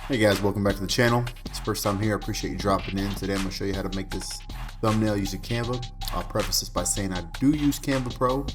Hey guys, welcome back to the channel. It's the first time here. I appreciate you dropping in. Today I'm going to show you how to make this thumbnail using Canva. I'll preface this by saying I do use Canva Pro,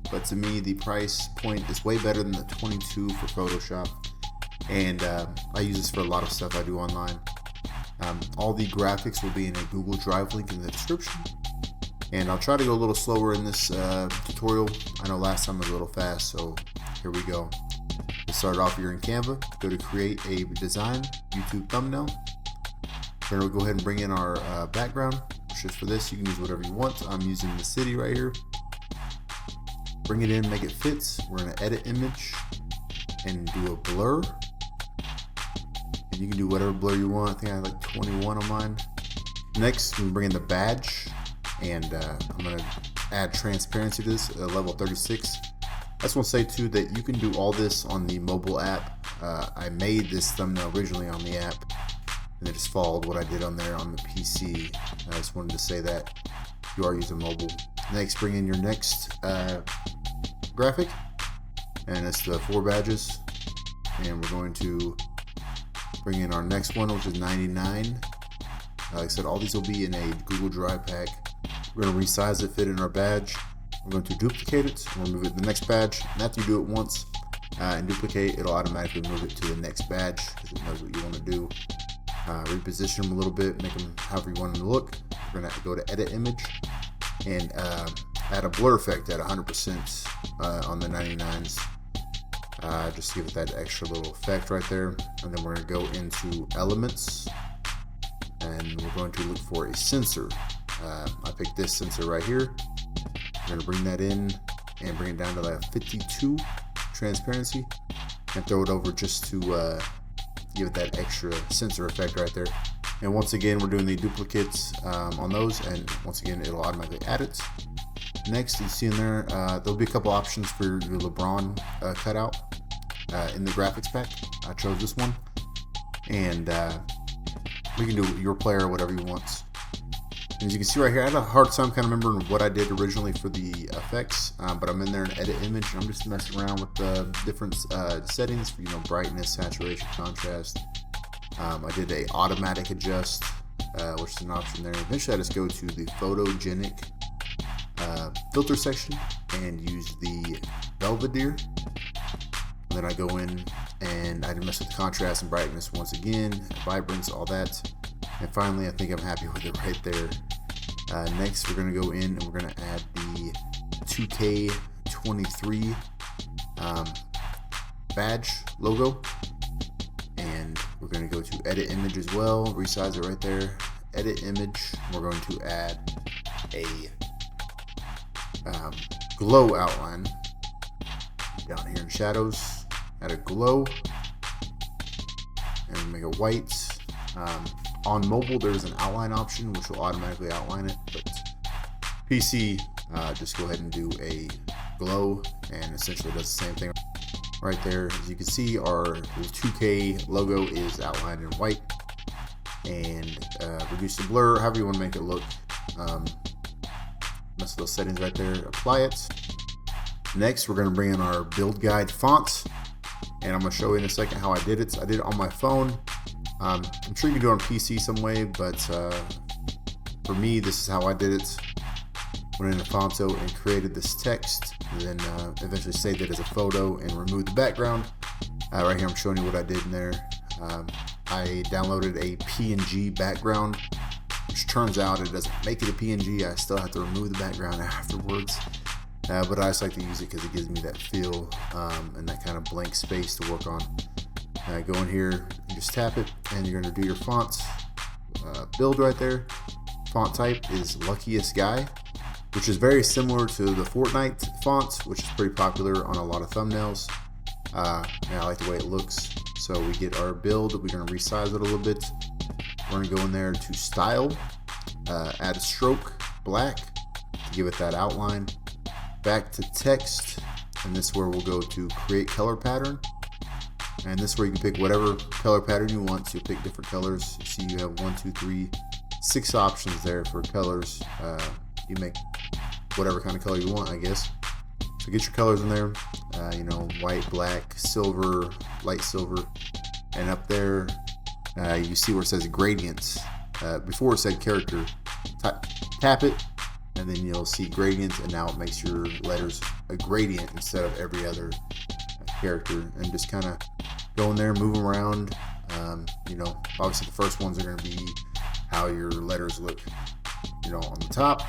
but to me the price point is way better than the 22 for Photoshop. And I use this for a lot of stuff I do online. All the graphics will be in a Google Drive link in the description. And I'll try to go a little slower in this tutorial. I know last time I was a little fast, so here we go. To start off, you're in Canva, go to create a design, YouTube thumbnail. We're going to go ahead and bring in our background. Just for this, you can use whatever you want. I'm using the city right here. Bring it in, make it fit. We're going to edit image and do a blur. And you can do whatever blur you want. I think I have like 21 on mine. Next, we bring in the badge, and I'm going to add transparency to this, level 36. I just want to say too that you can do all this on the mobile app. I made this thumbnail originally on the app, and it just followed what I did on there on the PC. I just wanted to say that you are using mobile. Next, bring in your next graphic, and it's the 4 badges. And we're going to bring in our next one, which is 99. Like I said, all these will be in a Google Drive pack. We're going to resize it, fit in our badge. We're going to duplicate it, we'll move it to the next badge, and after you do it once and duplicate, it'll automatically move it to the next badge because it knows what you want to do. Reposition them a little bit, make them however you want them to look. We're going to go to edit image and add a blur effect at 100% on the 99s. Just to give it that extra little effect right there. And then we're going to go into elements, and we're going to look for a sensor. I picked this sensor right here. I'm going to bring that in and bring it down to like 52 transparency and throw it over just to give it that extra sensor effect right there. And once again, we're doing the duplicates on those, and once again, it'll automatically add it. Next, you see in there, there'll be a couple options for your LeBron cutout in the graphics pack. I chose this one, and we can do your player or whatever you want. As you can see right here, I had a hard time kind of remembering what I did originally for the effects, but I'm in there and edit image, and I'm just messing around with the different settings for, brightness, saturation, contrast. I did a automatic adjust, which is an option there. Eventually I just go to the photogenic filter section and use the Belvedere. And then I go in and I mess with the contrast and brightness once again, vibrance, all that. And finally, I think I'm happy with it right there. Next, we're going to go in and we're going to add the 2K23 badge logo. And we're going to go to edit image as well, resize it right there. Edit image. We're going to add a glow outline down here in shadows. Add a glow and make it white. On mobile, there's an outline option which will automatically outline it, but PC, just go ahead and do a glow, and essentially does the same thing right there. As you can see, our 2K logo is outlined in white, and reduce the blur, however you want to make it look. Mess with those settings right there, apply it. Next, we're going to bring in our build guide font, and I'm going to show you in a second how I did it. I did it on my phone. I'm sure you can do it on PC some way, but for me, this is how I did it. Went into Fonto and created this text, and then eventually saved it as a photo and removed the background. Right here, I'm showing you what I did in there. I downloaded a PNG background, which turns out it doesn't make it a PNG. I still have to remove the background afterwards. But I just like to use it because it gives me that feel and that kind of blank space to work on. Go in here, you just tap it, and you're going to do your fonts build right there. Font type is Luckiest Guy, which is very similar to the Fortnite font, which is pretty popular on a lot of thumbnails. And I like the way it looks. So we get our build, we're going to resize it a little bit. We're going to go in there to style, add a stroke, black, to give it that outline. Back to text, and this is where we'll go to create color pattern. And this is where you can pick whatever color pattern you want. So you pick different colors. You see you have 6 options there for colors. You make whatever kind of color you want, I guess. So get your colors in there, white, black, silver, light silver, and up there you see where it says gradients. Before it said character. Tap it, and then you'll see gradients, and now it makes your letters a gradient instead of every other character. And just kind of go in there, move them around. You know, obviously the first ones are going to be how your letters look, you know, on the top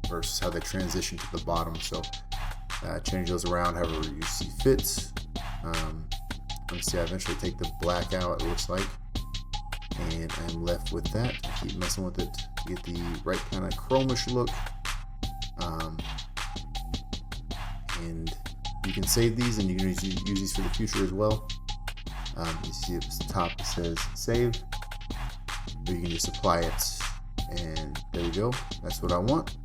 versus how they transition to the bottom. So change those around however you see fits. Let me see, I eventually take the black out, it looks like, and I'm left with that. I keep messing with it to get the right kind of chromish look. And you can save these, and you can use these for the future as well. You see at the top it says save, or you can just apply it, and there we go. That's what I want.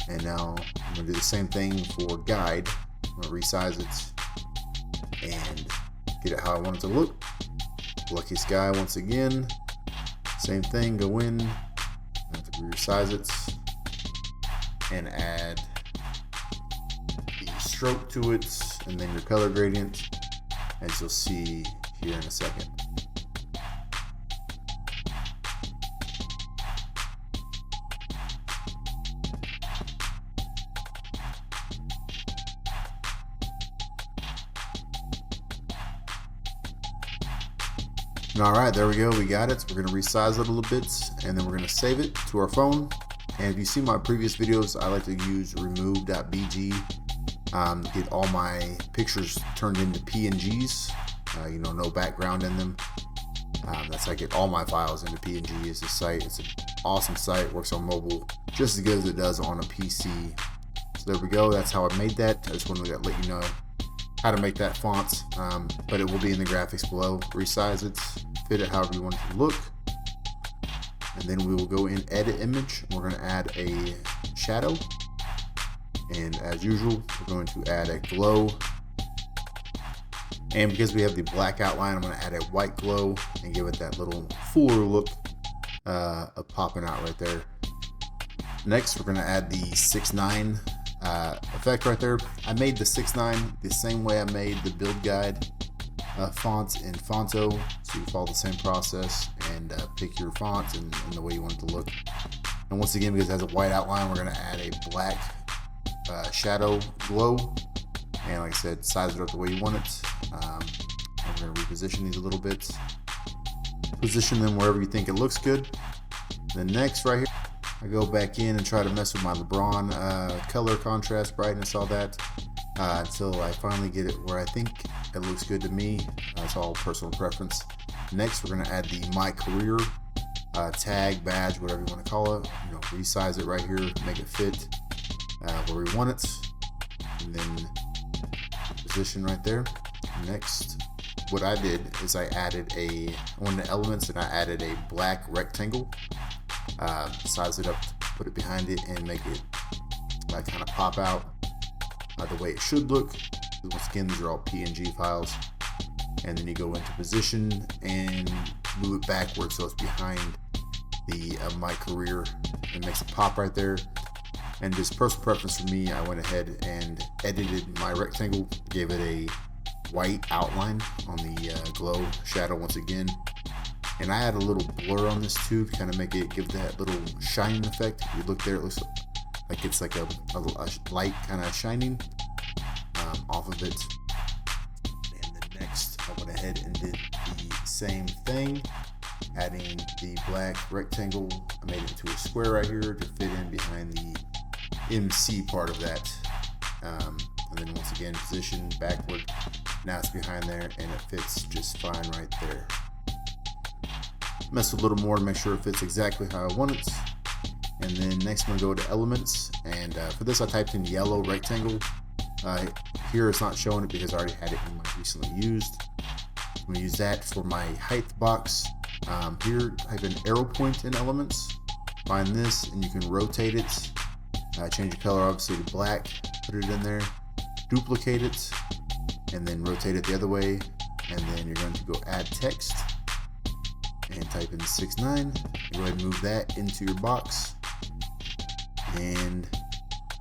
And now I'm gonna do the same thing for guide. I'm gonna resize it and get it how I want it to look. Lucky Sky once again, same thing. Go in, I have to resize it and add the stroke to it, and then your color gradient, as you'll see here in a second. All right, there we go. We got it. So we're going to resize it a little bit, and then we're going to save it to our phone. And if you see my previous videos, I like to use remove.bg to get all my pictures turned into PNGs. You know, no background in them. That's how I get all my files into PNG. Is this site. It's an awesome site. It works on mobile just as good as it does on a PC. So there we go. That's how I made that. I just wanted to let you know how to make that font, but it will be in the graphics below. Resize it, fit it however you want it to look, and then we will go in edit image. We're going to add a shadow, and as usual we're going to add a glow, and because we have the black outline, I'm going to add a white glow and give it that little fuller look of popping out right there. Next we're going to add the 6:9 effect right there. I made the 6:9 the same way I made the build guide fonts in Fonto, so you follow the same process and pick your fonts and the way you want it to look. And once again, because it has a white outline, we're going to add a black shadow glow, and like I said, size it up the way you want it. I'm going to reposition these a little bit, position them wherever you think it looks good. Then next right here, I go back in and try to mess with my LeBron color, contrast, brightness, all that, until I finally get it where I think it looks good to me. It's all personal preference. Next, we're going to add the My Career tag, badge, whatever you want to call it. You know, resize it right here, make it fit where we want it, and then position right there. Next, what I did is I added on the elements, and I added a black rectangle. Size it up, put it behind it, and make it kind of pop out the way it should look. Once again, these are all PNG files. And then you go into position and move it backward so it's behind the My Career. It makes it pop right there. And just personal preference for me, I went ahead and edited my rectangle, gave it a white outline on the glow shadow once again. And I add a little blur on this too to kind of make it give that little shining effect. If you look there, it looks like it's like a light kind of shining off of it. And then next, I went ahead and did the same thing, adding the black rectangle. I made it into a square right here to fit in behind the MC part of that. And then once again, position backward. Now it's behind there, and it fits just fine right there. Mess a little more to make sure it fits exactly how I want it. And then next I'm going to go to elements, and for this I typed in yellow rectangle. Here it's not showing it because I already had it in my recently used. I'm going to use that for my height box. Here type in arrow point in elements, find this, and you can rotate it. Change the color obviously to black, put it in there, duplicate it, and then rotate it the other way. And then you're going to go add text and type in 6:9. Go ahead and move that into your box. And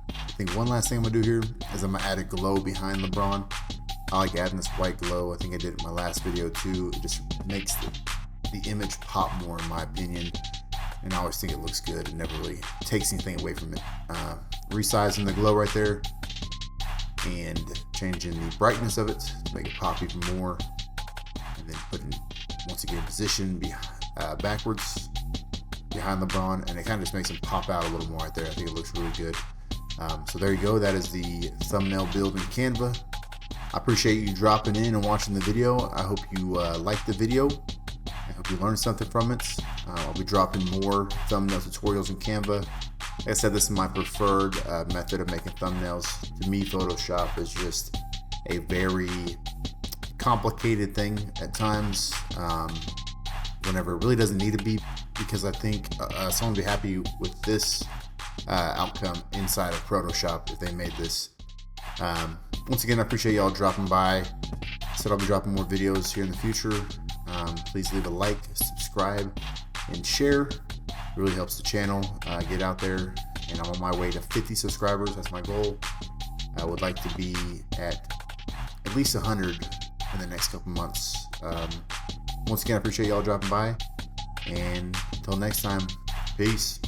I think one last thing I'm gonna do here is I'm gonna add a glow behind LeBron. I like adding this white glow. I think I did it in my last video too. It just makes the image pop more, in my opinion. And I always think it looks good. It never really takes anything away from it. Resizing the glow right there and changing the brightness of it to make it pop even more. And then putting, once again, position backwards behind LeBron, and it kind of just makes him pop out a little more right there. I think it looks really good. So there you go. That is the thumbnail build in Canva. I appreciate you dropping in and watching the video. I hope you liked the video. I hope you learned something from it. I'll be dropping more thumbnail tutorials in Canva. Like I said, this is my preferred method of making thumbnails. To me, Photoshop is just a very complicated thing at times, whenever it really doesn't need to be, because I think someone would be happy with this outcome inside of Photoshop if they made this. Once again, I appreciate y'all dropping by. I said I'll be dropping more videos here in the future. Please leave a like, subscribe, and share. It really helps the channel get out there, and I'm on my way to 50 subscribers. That's my goal. I would like to be at least 100 in the next couple months. Once again, I appreciate y'all dropping by, and until next time, peace.